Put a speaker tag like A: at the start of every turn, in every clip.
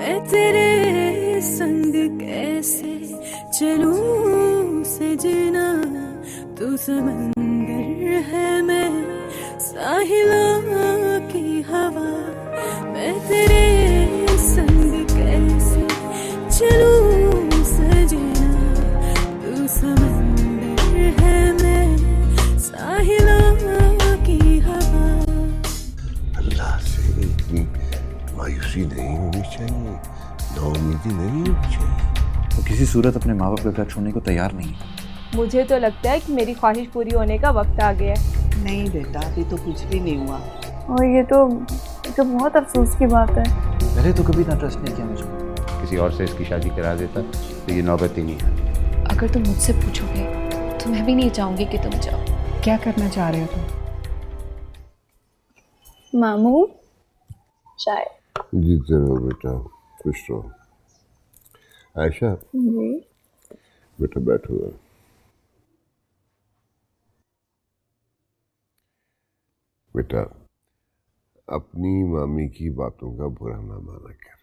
A: मैं तेरे संग कैसे चलूं सजना, तू समंदर है मैं साहिलों की हवा। मैं तेरे संग कैसे चलूं सजना, तू समंदर है मैं साहिलों की हवा।
B: अल्लाह से इतनी मायूसी नहीं होनी चाहिए, नाउमीदी नहीं होनी चाहिए।
C: वो किसी सूरत अपने माँ बाप का घर छोड़ने को तैयार नहीं है।
D: मुझे तो लगता है कि मेरी ख्वाहिश पूरी होने का वक्त आ गया है।
E: नहीं बेटा, अभी तो कुछ भी नहीं हुआ।
F: और ये तो बहुत अफसोस की बात है।
C: पहले तो कभी ना ट्रस्ट नहीं किया मुझको।
G: किसी और से इसकी शादी करा देता तो ये नौबत ही नहीं है।
H: अगर तुम मुझसे पूछोगे तो मैं भी नहीं चाहूंगी कि तुम जाओ।
E: क्या करना चाह रहे हो तुम?
F: मामू चाय।
B: जीते रहो बेटा, खुश रहो। आयशा
F: जी
B: बेटा बैठो। बेटा अपनी मामी की बातों का बुरा ना माना कर,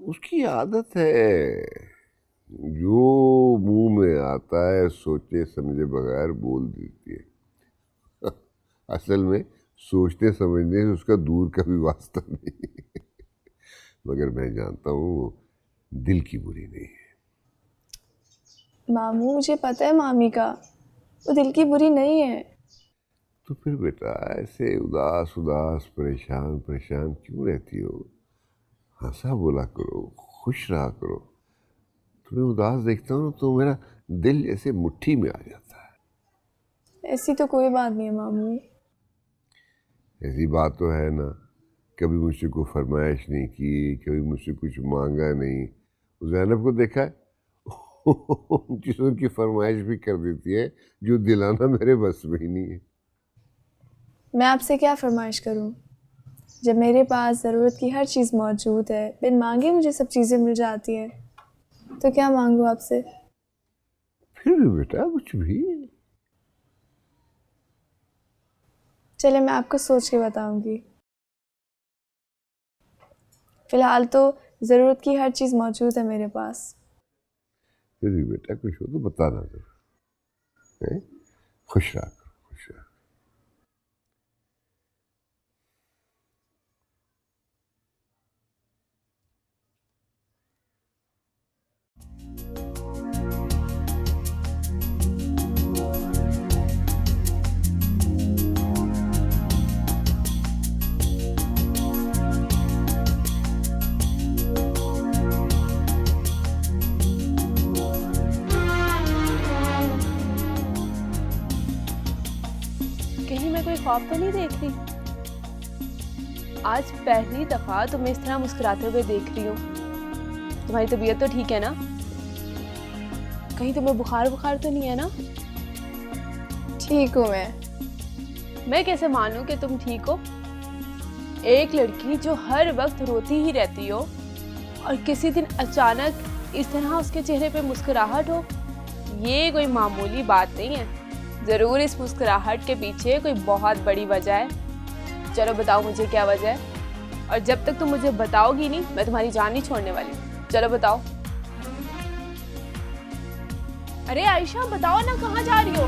B: उसकी आदत है, जो मुंह में आता है सोचे समझे बगैर बोल देती है। असल में सोचते समझने से उसका दूर का भी वास्ता नहीं। मगर मैं जानता हूँ वो दिल की बुरी नहीं है।
F: मामू मुझे पता है मामी का, वो दिल की बुरी नहीं है।
B: तो फिर बेटा ऐसे उदास उदास परेशान परेशान क्यों रहती हो? हंसा बोला करो, खुश रहा करो। तुम्हें उदास देखता हूँ तो मेरा दिल जैसे मुट्ठी में आ जाता है।
F: ऐसी तो कोई बात नहीं है मामू।
B: ऐसी बात तो है ना, कभी मुझसे कोई फरमाइश नहीं की, कभी मुझसे कुछ मांगा नहीं। ज़ैनब को देखा है, उन चीज़ों की फरमाइश भी कर देती है जो दिलाना मेरे बस में ही नहीं है।
F: मैं आपसे क्या फरमाइश करूं, जब मेरे पास ज़रूरत की हर चीज़ मौजूद है, बिन मांगे मुझे सब चीज़ें मिल जाती हैं, तो क्या मांगूं आपसे?
B: फिर भी बेटा कुछ भी।
F: चले मैं आपको सोच के बताऊंगी। फिलहाल तो ज़रूरत की हर चीज़ मौजूद है मेरे पास।
B: फिर भी बेटा कुछ हो तो बताना जरूर। खुश रहा।
D: कहीं मैं कोई ख्वाब तो नहीं देख रही? आज पहली दफा तुम्हें इस तरह मुस्कुराते हुए देख रही हूँ। तुम्हारी तबीयत तो ठीक है ना? कहीं तुम्हें बुखार बुखार तो नहीं है ना?
F: ठीक हूँ
D: मैं कैसे मानूं कि तुम ठीक हो? एक लड़की जो हर वक्त रोती ही रहती हो और किसी दिन अचानक इस तरह उसके चेहरे पे मुस्कुराहट हो, ये कोई मामूली बात नहीं है। ज़रूर इस मुस्कुराहट के पीछे कोई बहुत बड़ी वजह है। चलो बताओ मुझे क्या वजह है, और जब तक तुम मुझे बताओगी नहीं मैं तुम्हारी जान नहीं छोड़ने वाली। चलो बताओ। अरे आयशा बताओ ना, कहाँ जा रही हो?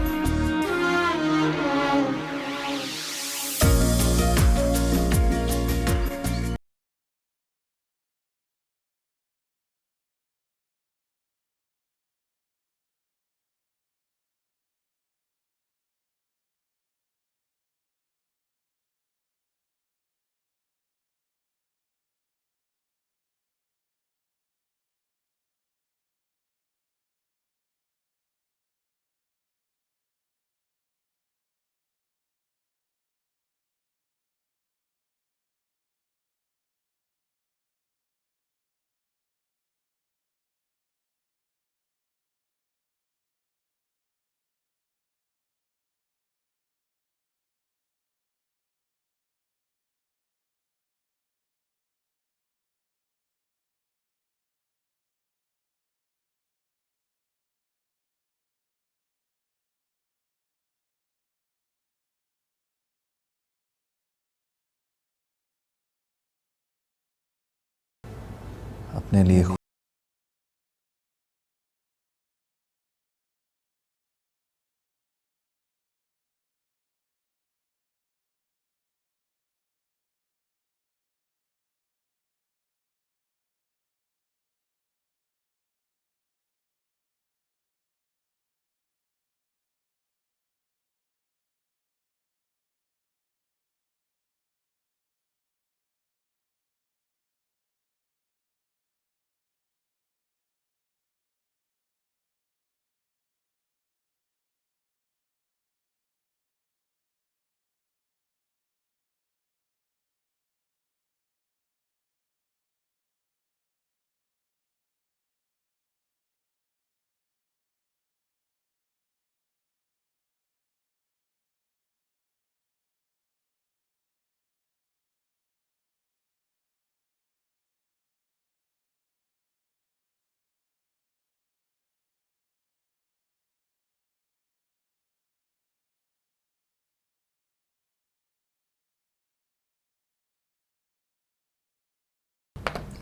C: अपने लिए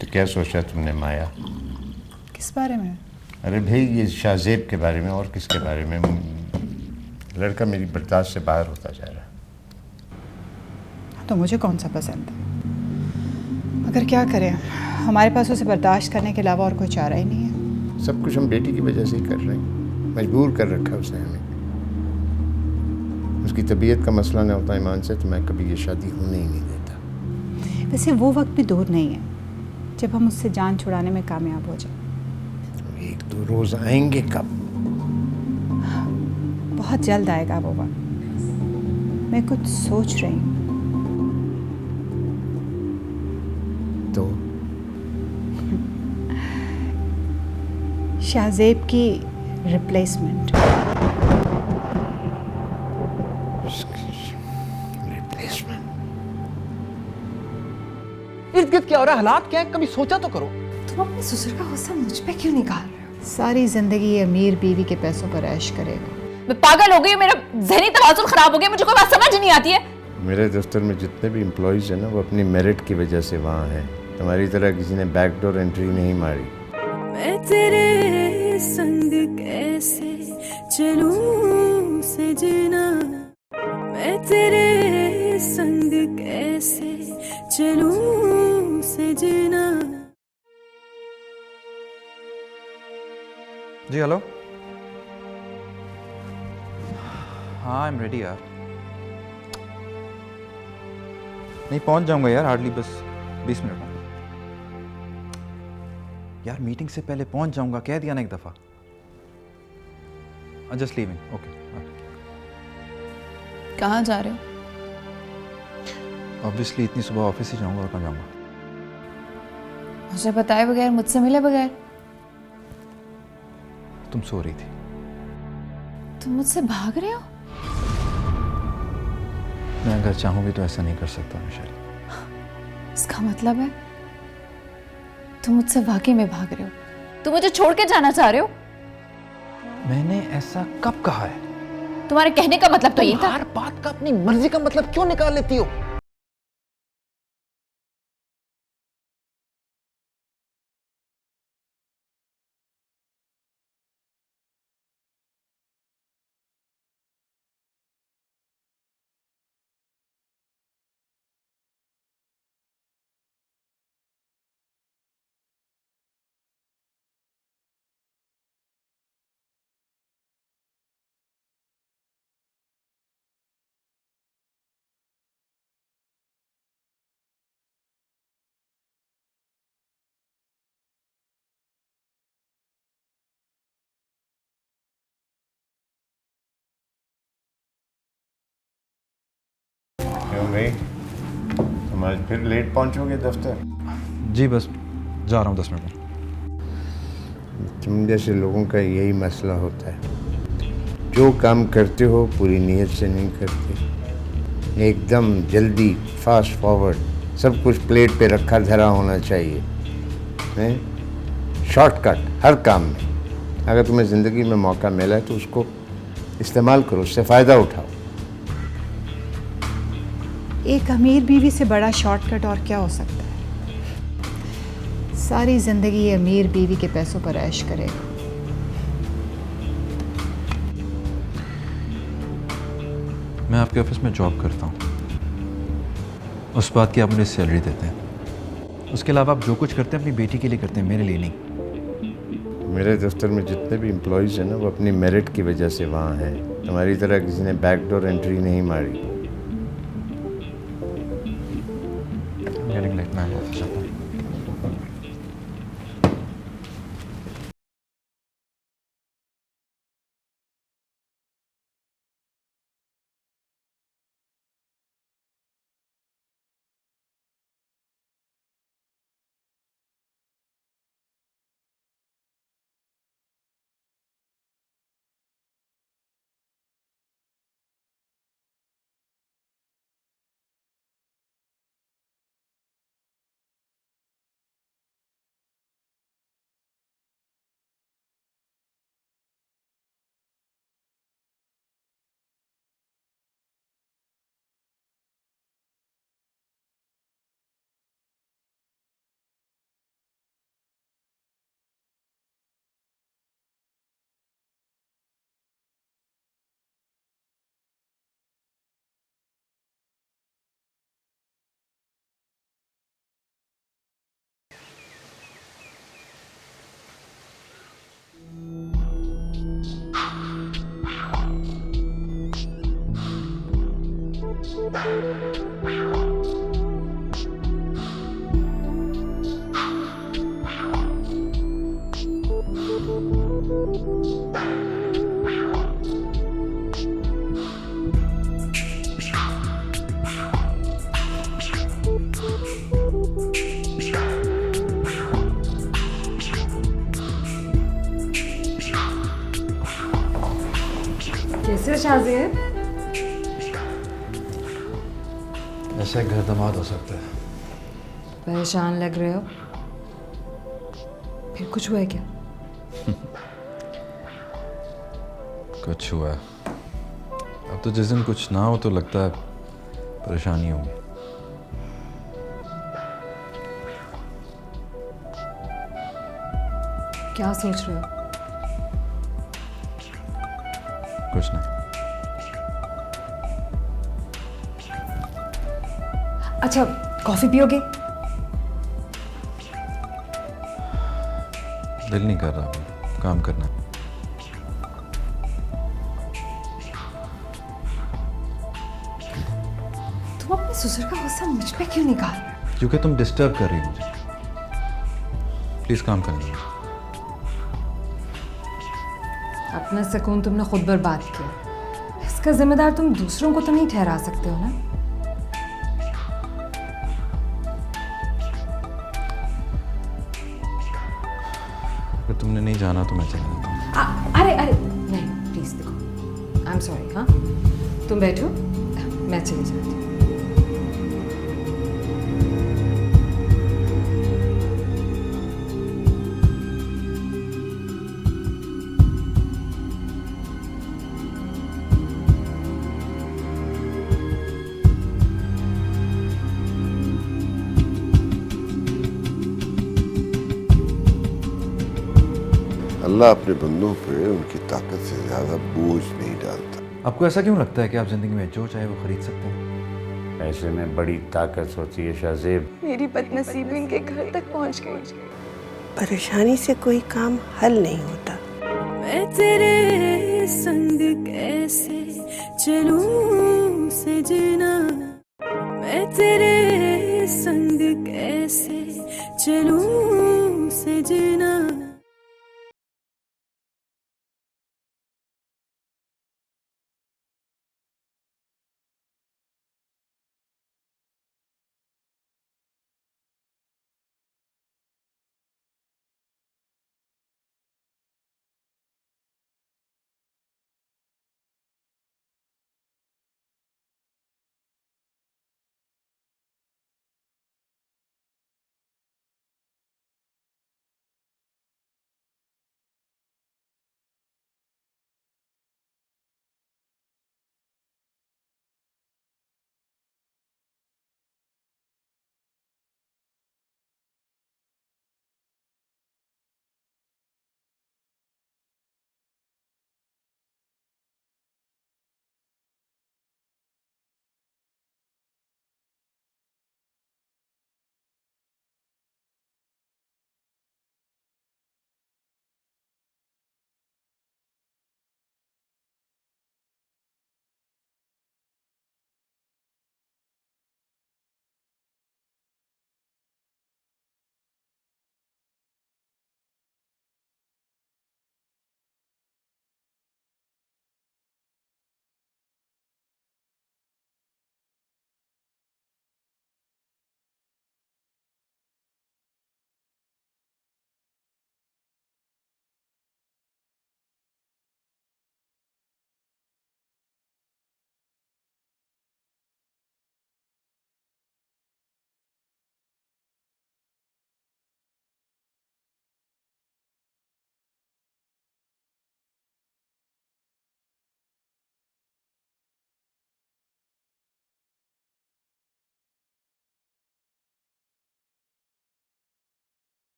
G: तो क्या सोचा तुमने माया?
E: किस बारे में?
G: अरे भाई ये शाहजेब के बारे में और किसके बारे में? लड़का मेरी बर्दाश्त से बाहर होता जा रहा है।
E: तो मुझे कौन सा पसंद है? मगर क्या करें, हमारे पास उसे बर्दाश्त करने के अलावा और कोई चारा ही नहीं है।
G: सब कुछ हम बेटी की वजह से ही कर रहे हैं, मजबूर कर रखा है उसने हमें। उसकी तबीयत का मसला ना होता ईमान से तो मैं कभी ये शादी होने ही नहीं देता।
E: वैसे वो वक्त भी दूर नहीं है जब हम उससे जान छुड़ाने में कामयाब हो जाए।
G: एक दो रोज आएंगे कब?
E: बहुत जल्द आएगा वो वक्त। मैं कुछ सोच रही हूँ।
G: तो
E: शाहजेब की रिप्लेसमेंट।
I: इर्द गिर्द क्या हो रहा है, हालात क्या है, कभी सोचा तो करो।
H: तुम अपने ससुर का गुस्सा मुझ पे क्यों निकाल रहे हो?
E: सारी जिंदगी अमीर बीवी के पैसों पर ऐश करेगा।
H: मैं पागल हो गई हूँ, मेरा ज़हनी तवाज़ुन खराब हो गया, मुझे कोई बात समझ नहीं आती है।
G: मेरे दफ्तर में जितने भी एम्प्लॉयज़ हैं ना वो अपनी मेरिट की वजह से वहाँ हैं। तुम्हारी तरह किसी ने बैकडोर एंट्री नहीं मारी।
A: मैं तेरे संग कैसे चलूं सजना, मैं तेरे संग कैसे चलूं सजना।
C: जी हेलो। हाँ आई एम रेडी यार। नहीं पहुंच जाऊंगा यार, हार्डली बस 20 मिनट में। यार मीटिंग से पहले पहुंच जाऊंगा, कह दिया ना एक दफ़ा। Just leaving. ओके।
F: कहाँ जा रहे हो?
C: ऑब्वियसली इतनी सुबह ऑफिस ही जाऊंगा, और कहाँ जाऊंगा?
F: मुझे बताए बगैर, मुझसे मिले बगैर?
C: तुम सो रही थी।
F: तुम मुझसे भाग रहे हो?
C: मैं अगर चाहूँ भी तो ऐसा नहीं कर सकता मिशेल।
F: इसका मतलब है तुम मुझसे वाकई में भाग रहे हो? तुम मुझे छोड़ के जाना चाह रहे हो?
C: मैंने ऐसा कब कहा है?
F: तुम्हारे कहने का मतलब तो ये था।
I: हर बात का अपनी मर्जी का मतलब क्यों निकाल लेती हो?
G: क्यों भाई, तुम आज फिर लेट पहुंचोगे दफ्तर?
C: जी बस जा रहा हूँ 10 मिनट में।
G: तुम जैसे लोगों का यही मसला होता है, जो काम करते हो पूरी नीयत से नहीं करते। एकदम जल्दी, फास्ट फॉरवर्ड, सब कुछ प्लेट पे रखा धरा होना चाहिए। शॉर्टकट हर काम में। अगर तुम्हें ज़िंदगी में मौका मिला है तो उसको इस्तेमाल करो, उससे फ़ायदा उठाओ।
E: एक अमीर बीवी से बड़ा शॉर्टकट और क्या हो सकता है? सारी ज़िंदगी ये अमीर बीवी के पैसों पर ऐश करेगा।
C: मैं आपके ऑफिस में जॉब करता हूँ, उस बात की आप मुझे सैलरी देते हैं। उसके अलावा आप जो कुछ करते हैं अपनी बेटी के लिए करते हैं, मेरे लिए नहीं।
G: मेरे दफ्तर में जितने भी एम्प्लॉयज़ हैं ना, वो अपनी मेरिट की वजह से वहाँ हैं। हमारी तरह किसी ने बैकडोर एंट्री नहीं मारी।
C: Getting late, मैं ऑफिस जाता हूँ।
J: कैसे शाज़ेब?
C: ऐसे घर दामाद हो सकता है।
J: परेशान लग रहे हो। फिर कुछ हुआ है क्या?
C: कुछ हुआ है। अब तो जिस दिन कुछ ना हो तो लगता है परेशानी होगी।
J: क्या सोच रहे हो?
C: कुछ नहीं।
J: अच्छा, कॉफी पियोगे?
C: दिल नहीं कर रहा अभी, काम करना है।
J: तुम अपने ससुर का गुस्सा मुझ पे क्यों निकाल रहे हो?
C: क्योंकि तुम डिस्टर्ब कर रही हो मुझे। प्लीज काम करने दो।
J: अपना सुकून तुमने खुद बर्बाद किया। इसका जिम्मेदार तुम दूसरों को तो नहीं ठहरा सकते हो ना।
C: अगर तुमने नहीं जाना तो मैं चला जाता हूँ।
J: अरे अरे नहीं, प्लीज देखो, आई एम सॉरी। हाँ, तुम बैठो, मैं चली जाती हूँ।
B: अल्लाह अपने बंदों पे उनकी ताकत से ज़्यादा बोझ नहीं डालता।
C: आपको ऐसा क्यों लगता है कि आप जिंदगी में जो चाहे वो खरीद सकते हैं?
G: ऐसे में बड़ी ताकत होती है शाज़ेब।
F: मेरी बदनसीबी इनके घर तक पहुंच गई।
K: परेशानी से कोई काम हल नहीं होता।
A: मैं तेरे संग कैसे चलूं सजना, मैं तेरे संग कैसे चलूं सजना।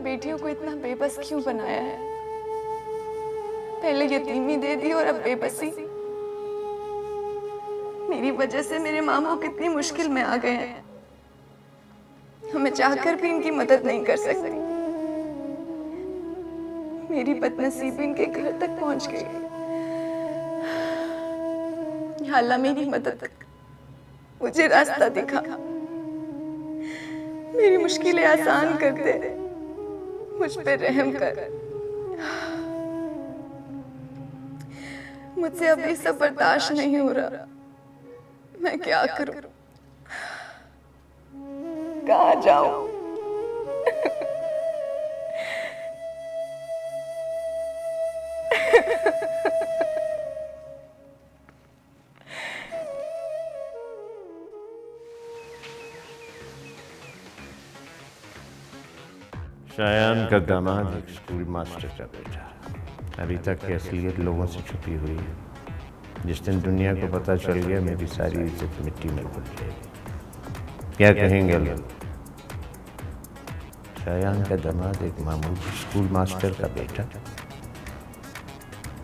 F: बेटियों को इतना बेबस क्यों बनाया है? पहले यतीमी दे दी और अब बेबसी। मेरी वजह से मेरे मामू कितनी मुश्किल में आ गए हैं। हमें चाहकर भी इनकी मदद नहीं कर सकती। मेरी बदनसीबी इनके घर तक पहुंच गई। या अल्लाह मेरी मदद कर, मुझे रास्ता दिखा, मेरी मुश्किलें आसान कर दे, मुझ पे रहम कर। मुझसे अब ये सब बर्दाश्त नहीं हो रहा। मैं क्या करूं? कहाँ जाऊं?
G: शायान का दामाद एक स्कूल मास्टर का बेटा, अभी तक की असलियत लोगों से छुपी हुई है। जिस दिन दुनिया को पता चल गया मेरी सारी इज्जत मिट्टी में घुल जाएगी। क्या कहेंगे लोग? शायान का दामाद एक मामूली स्कूल मास्टर का बेटा।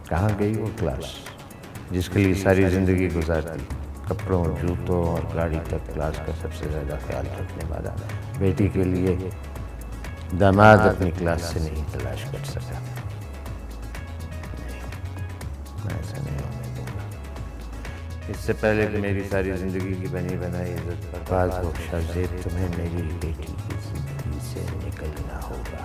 G: कहाँ गई वो क्लास जिसके लिए सारी जिंदगी गुजारती? कपड़ों, जूतों और गाड़ी तक क्लास का सबसे ज़्यादा ख्याल रखने वाला बेटी के लिए दामाद अपनी क्लास से नहीं तलाश कर सका। मैं ऐसा नहीं होने दूंगा। इससे पहले कि मेरी सारी जिंदगी की बनी बनाई इज्जत बर्बाद हो, शाहज़ेब तुम्हें मेरी बेटी की जिंदगी से निकलना होगा।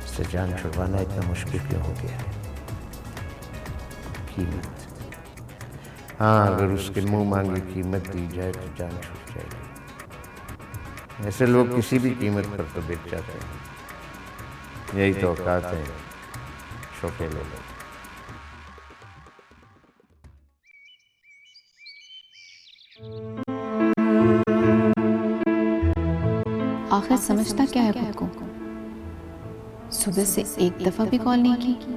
G: इससे जान छुड़वाना इतना मुश्किल क्यों हो गया? कीमत, हाँ, अगर उसके मुंह मांगी कीमत दी जाए तो जान छूट जाएगी। ऐसे लोग किसी भी कीमत पर तो बिक जाते हैं। यही तो औकात है छोटे लोगों।
H: आखिर समझता क्या है खुद को? सुबह से एक दफा भी कॉल नहीं की।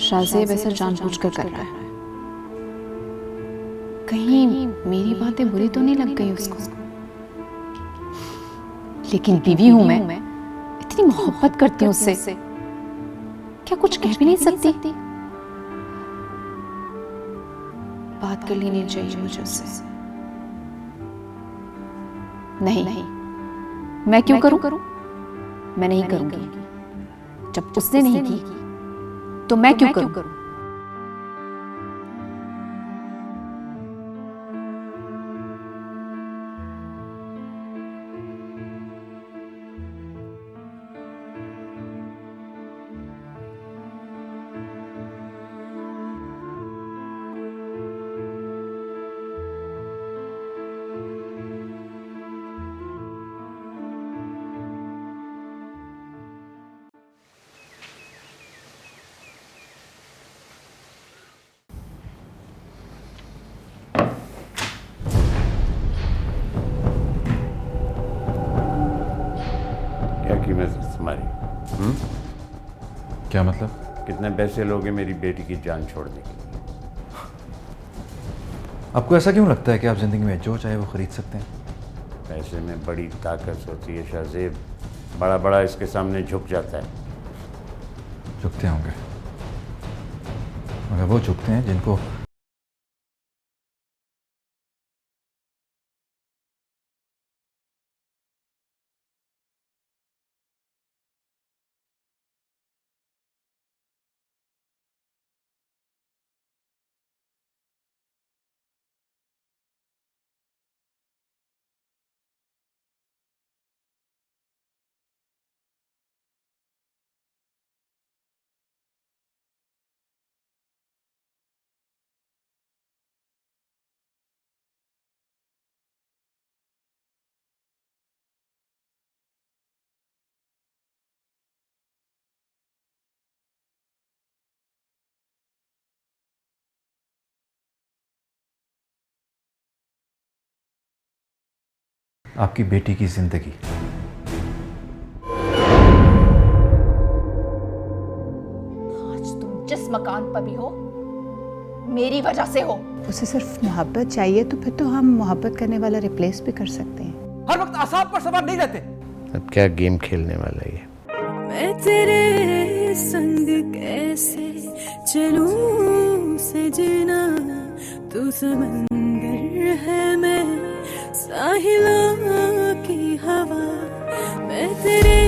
H: शाहज़ेब ऐसा जानबूझकर कर रहा है। कहीं मेरी बातें बुरी तो नहीं लग गई उसको? लेकिन बीवी हूं मैं, इतनी मोहब्बत करती हूँ उससे, क्या कुछ कह भी नहीं सकती? बात कर लेनी चाहिए मुझे उससे। नहीं, मैं क्यों करूं? मैं नहीं करूंगी। जब उसने नहीं की तो मैं क्यों करूं?
G: कीमत तुम्हारी?
C: क्या मतलब?
G: कितने पैसे लोगे मेरी बेटी की जान छोड़ने के लिए?
C: आपको ऐसा क्यों लगता है कि आप जिंदगी में जो चाहे वो खरीद सकते हैं?
G: पैसे में बड़ी ताकत होती है शाहज़ेब। बड़ा बड़ा इसके सामने झुक जाता है।
C: झुकते होंगे, मगर वो झुकते हैं जिनको आपकी बेटी की जिंदगी।
H: आज तुम जिस मकान पर भी हो, मेरी वजह से हो।
E: उसे सिर्फ मोहब्बत चाहिए तो फिर तो हम मोहब्बत करने वाला रिप्लेस भी कर सकते हैं।
I: हर वक्त आसाब पर सवार नहीं रहते।
G: अब क्या गेम खेलने वाला ये?
A: मैं तेरे संग कैसे चलूं सजना, तू समंदर है मैं साहिलों की हवा, मैं तेरे